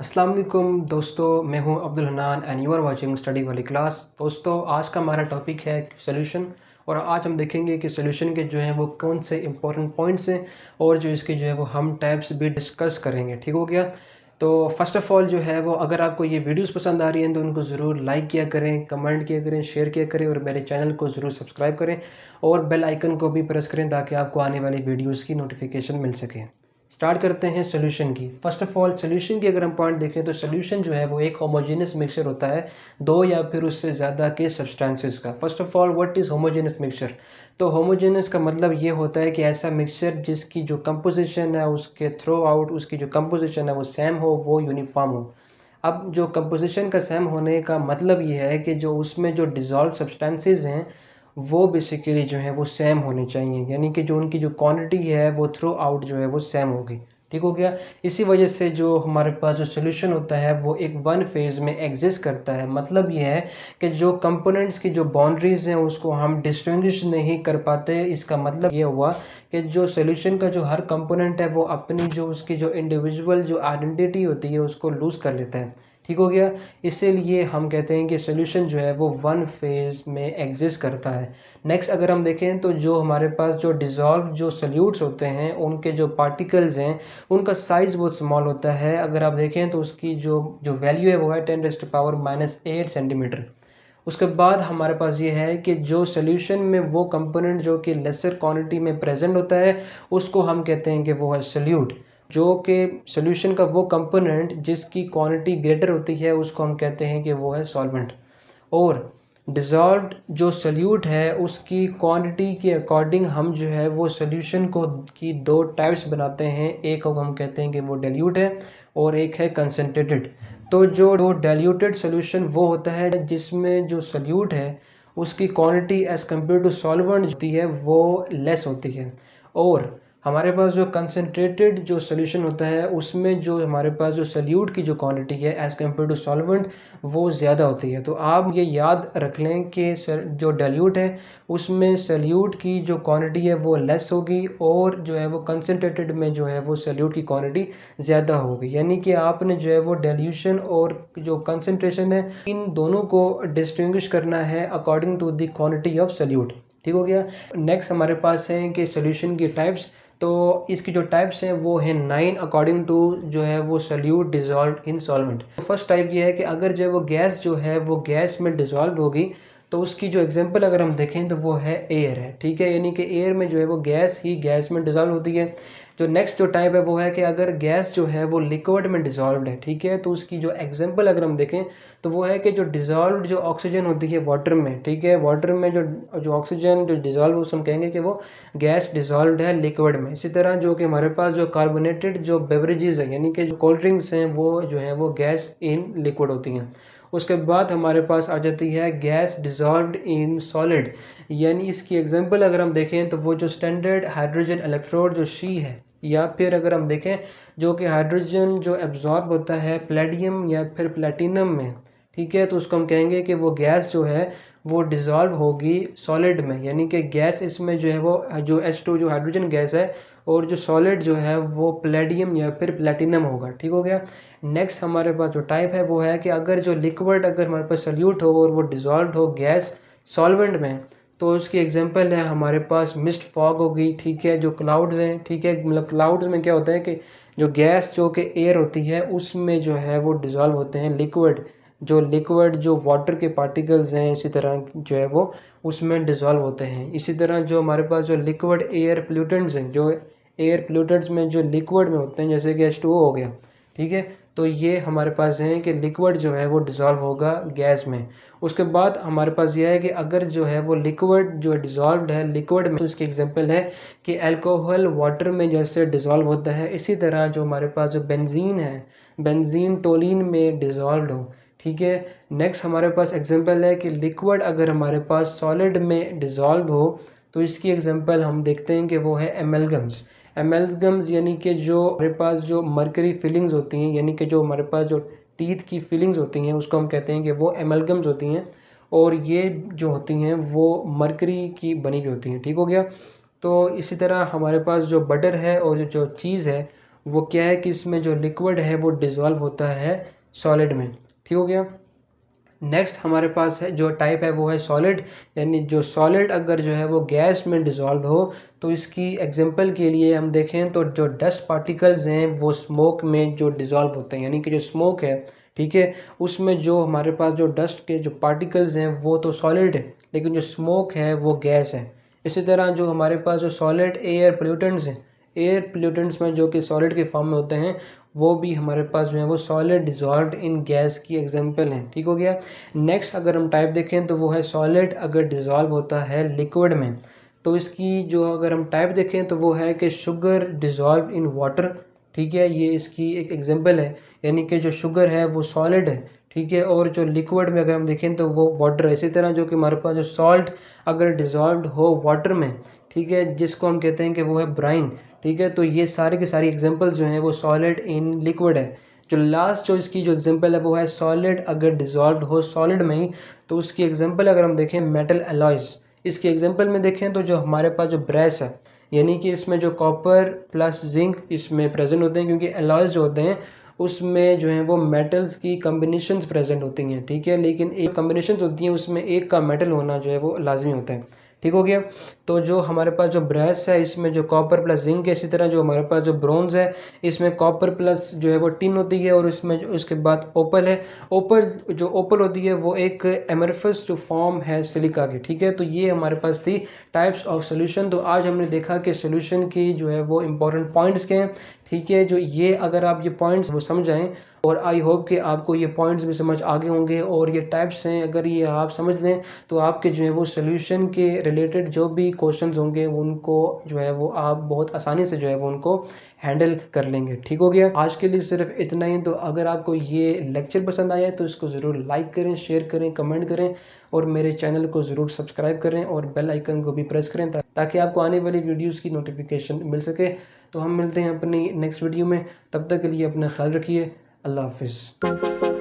अस्सलाम वालेकुम दोस्तों, मैं हूं Abdul Hannan and you are watching Study Wali Class. दोस्तों, आज का हमारा टॉपिक है सॉल्यूशन। और आज हम देखेंगे कि सॉल्यूशन के जो हैं वो कौन से इंपॉर्टेंट पॉइंट्स हैं और जो इसके जो है वो हम टाइप्स भी डिस्कस करेंगे। ठीक हो गया। तो फर्स्ट ऑफ़ ऑल जो है वो अगर आपको ये वीडियोस पसंद आ रही हैं तो उनको ज़रूर लाइक किया करें, कमेंट किया करें, शेयर किया करें और मेरे चैनल को ज़रूर सब्सक्राइब करें और बेल आइकन को भी प्रेस करें ताकि आपको आने वाली वीडियोज़ की नोटिफिकेशन मिल सके। स्टार्ट करते हैं सॉल्यूशन की। फर्स्ट ऑफ ऑल सॉल्यूशन की अगर हम पॉइंट देखें तो सॉल्यूशन जो है वो एक होमोजेनियस मिक्सचर होता है दो या फिर उससे ज़्यादा के सब्सटेंसेस का। First of all what is homogeneous mixture. तो होमोजेनियस का मतलब ये होता है कि ऐसा मिक्सचर जिसकी जो कंपोजिशन है उसके थ्रू आउट उसकी जो कंपोजिशन है वो सेम हो, वो यूनिफॉर्म हो। अब जो कंपोजिशन का सेम होने का मतलब ये है कि जो उसमें जो डिज़ोल्व सब्सटेंसेस हैं वो बेसिकली जो है वो सेम होने चाहिए, यानी कि जो उनकी जो क्वांटिटी है वो थ्रू आउट जो है वो सेम होगी। ठीक हो गया। इसी वजह से जो हमारे पास जो सॉल्यूशन होता है वो एक वन फेज़ में एग्जिस्ट करता है। मतलब ये है कि जो कंपोनेंट्स की जो बाउंड्रीज़ हैं उसको हम डिस्टिंग्विश नहीं कर पाते। इसका मतलब ये हुआ कि जो सॉल्यूशन का जो हर कंपोनेंट है वो अपनी जो उसकी जो इंडिविजुअल जो आइडेंटिटी होती है उसको लूज़ कर लेता है। ठीक हो गया। इसीलिए हम कहते हैं कि सॉल्यूशन जो है वो वन फेज़ में एग्जिस्ट करता है। नेक्स्ट अगर हम देखें तो जो हमारे पास जो डिज़ोल्व जो सॉल्यूट्स होते हैं उनके जो पार्टिकल्स हैं उनका साइज़ बहुत स्मॉल होता है। अगर आप देखें तो उसकी जो जो वैल्यू है वो है 10⁻⁻8 सेंटीमीटर। उसके बाद हमारे पास ये है कि जो सॉल्यूशन में वो कंपोनेंट जो कि लेसर क्वांटिटी में प्रेजेंट होता है उसको हम कहते हैं कि वो है सॉल्यूट। जो कि सॉल्यूशन का वो कंपोनेंट जिसकी क्वांटिटी ग्रेटर होती है उसको हम कहते हैं कि वो है सॉल्वेंट। और डिज़ोल्व्ड जो सॉल्यूट है उसकी क्वांटिटी के अकॉर्डिंग हम जो है वो सॉल्यूशन को की दो टाइप्स बनाते हैं। एक को हम कहते हैं कि वो डाइल्यूट है और एक है कंसंट्रेटेड। तो जो डाइल्यूटेड सॉल्यूशन वो होता है जिसमें जो सॉल्यूट है उसकी quantity as compare to solvent होती है वो लेस होती है। और हमारे पास जो कंसंट्रेटेड जो सॉल्यूशन होता है उसमें जो हमारे पास जो सॉल्यूट की जो क्वांटिटी है एज़ कम्पेयर टू सॉल्वेंट वो ज़्यादा होती है। तो आप ये याद रख लें कि जो डाइल्यूट है उसमें सॉल्यूट की जो क्वांटिटी है वो लेस होगी और जो है वो कंसंट्रेटेड में जो है वो सॉल्यूट की क्वांटिटी ज़्यादा होगी। यानी कि आपने जो है वो डाइल्यूशन और जो कंसंट्रेशन है इन दोनों को डिस्टिंग्विश करना है according to the quantity of solute. ठीक हो गया। नेक्स्ट हमारे पास है कि सॉल्यूशन की टाइप्स। तो इसकी जो टाइप्स हैं वो हैं 9 अकॉर्डिंग टू जो है वो solute dissolved in solvent. First type ये है कि अगर जो वो गैस जो है वो गैस में डिज़ोल्व होगी तो उसकी जो एग्जांपल अगर हम देखें तो वो है एयर है। ठीक है, यानी कि एयर में जो है वो गैस ही गैस में डिज़ोल्व होती है। जो नेक्स्ट जो टाइप है वो है कि अगर गैस जो है वो लिक्विड में डिज़ोल्व्ड है। ठीक है, तो उसकी जो एग्जांपल अगर हम देखें तो वो है कि जो डिज़ोल्व्ड जो ऑक्सीजन होती है वाटर में। ठीक है, वाटर में जो जो ऑक्सीजन जो डिज़ोल्व उसे हम कहेंगे कि वो गैस डिज़ोल्व्ड है लिक्विड में। इसी तरह जो कि हमारे पास जो कार्बोनेटेड जो बेवरेजेस है यानी कि जो कोल्ड ड्रिंक्स हैं वो जो है वो गैस इन लिक्विड होती हैं। उसके बाद हमारे पास आ जाती है गैस डिज़ोल्व्ड इन सॉलिड। यानी इसकी एग्जांपल अगर हम देखें तो वो जो स्टैंडर्ड हाइड्रोजन इलेक्ट्रोड जो शी है, या फिर अगर हम देखें जो कि हाइड्रोजन जो एब्जॉर्ब होता है प्लेडियम या फिर प्लेटिनम में। ठीक है, तो उसको हम कहेंगे कि वो गैस जो है वो डिज़ोल्व होगी सॉलिड में। यानी कि गैस इसमें जो है वो जो H2 जो हाइड्रोजन गैस है और जो सॉलिड जो है वो प्लेडियम या फिर प्लेटिनम होगा। ठीक हो गया। नेक्स्ट हमारे पास जो टाइप है वो है कि अगर जो लिक्विड अगर हमारे पास सॉल्यूट हो और वो डिज़ोल्व हो गैस सॉल्वेंट में तो उसकी एग्जांपल है हमारे पास मिस्ट फॉग होगी। ठीक है, जो क्लाउड्स हैं। ठीक है, मतलब क्लाउड्स में क्या होता है कि जो गैस जो कि एयर होती है उसमें जो है वो डिज़ोल्व होते हैं लिक्विड जो वाटर के पार्टिकल्स हैं इसी तरह जो है वो उसमें डिज़ोल्व होते हैं। इसी तरह जो हमारे पास जो लिक्विड एयर पोल्यूटेंट्स हैं जो एयर पोल्यूटेंट्स में जो लिक्विड में होते हैं जैसे कि H2O हो गया। ठीक है, तो ये हमारे पास हैं कि लिक्विड जो है वो डिज़ोल्व होगा गैस में। उसके बाद हमारे पास ये है कि अगर जो है वो लिक्विड जो डिज़ोल्व्ड है लिक्विड में तो उसकी एग्जांपल है कि अल्कोहल वाटर में जैसे डिज़ोल्व होता है इसी तरह जो हमारे पास जो बेंजीन है बेंजीन टोलिन में डिज़ोल्व्ड हो। ठीक है, नेक्स्ट हमारे पास एग्जांपल है कि लिक्विड अगर हमारे पास सॉलिड में डिज़ोल्व हो तो इसकी एग्जांपल हम देखते हैं कि वो है एमलगम्स। एमलगम्स यानी कि जो हमारे पास जो मरकरी फिलिंग्स होती हैं यानी कि जो हमारे पास जो टीथ की फिलिंग्स होती हैं उसको हम कहते हैं कि वो एमलगम्स होती हैं। और ये जो होती हैं वो मरकरी की बनी हुई होती हैं। ठीक हो गया। तो इसी तरह हमारे पास जो बटर है और जो चीज़ है वो क्या है कि इसमें जो लिक्विड है वो डिज़ोल्व होता है सॉलिड में। ठीक हो गया। नेक्स्ट हमारे पास है जो टाइप है वो है सॉलिड, यानी जो सॉलिड अगर जो है वो गैस में डिज़ोल्व हो तो इसकी एग्जांपल के लिए हम देखें तो जो डस्ट पार्टिकल्स हैं वो स्मोक में जो डिज़ोल्व होते हैं, यानी कि जो स्मोक है, ठीक है, उसमें जो हमारे पास जो डस्ट के जो पार्टिकल्स हैं वो तो सॉलिड है, लेकिन जो स्मोक है वो गैस है। इसी तरह जो हमारे पास जो सॉलिड एयर पोल्यूटेंट्स हैं, एयर पोल्यूटेंट्स में जो कि सॉलिड के फॉर्म में होते हैं, वो भी हमारे पास जो है वो सॉलिड डिज़ोल्व्ड इन गैस की एग्जांपल हैं। ठीक हो गया। नेक्स्ट अगर हम टाइप देखें तो वो है सॉलिड अगर डिज़ोल्व होता है लिक्विड में, तो इसकी जो अगर हम टाइप देखें तो वो है कि शुगर डिज़ोल्व इन वाटर। ठीक है, ये इसकी एक एग्जांपल है, यानी कि जो शुगर है वो सॉलिड है, ठीक है, और जो लिक्विड में अगर हम देखें तो वो वाटर है। इसी तरह जो कि हमारे पास जो सॉल्ट अगर डिज़ोल्व्ड हो वाटर में, ठीक है, जिसको हम कहते हैं कि वो है ब्राइन। ठीक है, तो ये सारी की सारी एग्जांपल्स जो हैं वो सॉलिड इन लिक्विड है। जो लास्ट जो इसकी जो एग्जांपल है वो है सॉलिड अगर डिज़ोल्व्ड हो सॉलिड में ही, तो उसकी एग्जांपल अगर हम देखें मेटल अलॉयज़। इसकी एग्जांपल में देखें तो जो हमारे पास जो ब्रेस है, यानी कि इसमें जो कॉपर प्लस जिंक इसमें प्रेजेंट होते हैं, क्योंकि अलॉयज़ जो होते हैं उसमें जो है वो मेटल्स की कम्बिनेशंस प्रेजेंट होती हैं। ठीक है, लेकिन एक कम्बिनेशंस होती हैं उसमें एक का मेटल होना जो है वो लाजमी होता है। ठीक हो गया। तो जो हमारे पास जो ब्रेस है इसमें जो कॉपर प्लस जिंक है, इसी तरह जो हमारे पास जो ब्रोंज है इसमें कॉपर प्लस जो है वो टिन होती है, और इसमें जो उसके बाद ओपल है। ओपल जो ओपल होती है वो एक एमरफस जो फॉर्म है सिलिका की। ठीक है, तो ये हमारे पास थी टाइप्स ऑफ सोल्यूशन। तो आज हमने देखा कि सोल्यूशन की जो है वो इंपॉर्टेंट पॉइंट्स के हैं। ठीक है, जो ये अगर आप ये पॉइंट्स वो समझ आएँ, और आई होप कि आपको ये पॉइंट्स भी समझ आ गए होंगे, और ये टाइप्स हैं अगर ये आप समझ लें तो आपके जो है वो सोल्यूशन के रिलेटेड जो भी क्वेश्चंस होंगे उनको जो है वो आप बहुत आसानी से जो है वो उनको हैंडल कर लेंगे। ठीक हो गया। आज के लिए सिर्फ इतना ही। तो अगर आपको ये लेक्चर पसंद आया है तो इसको ज़रूर लाइक करें, शेयर करें, कमेंट करें, और मेरे चैनल को ज़रूर सब्सक्राइब करें और बेल आइकन को भी प्रेस करें ताकि आपको आने वाली वीडियोज़ की नोटिफिकेशन मिल सके। तो हम मिलते हैं अपनी नेक्स्ट वीडियो में, तब तक के लिए अपना ख्याल रखिए। अल्लाह हाफिज़।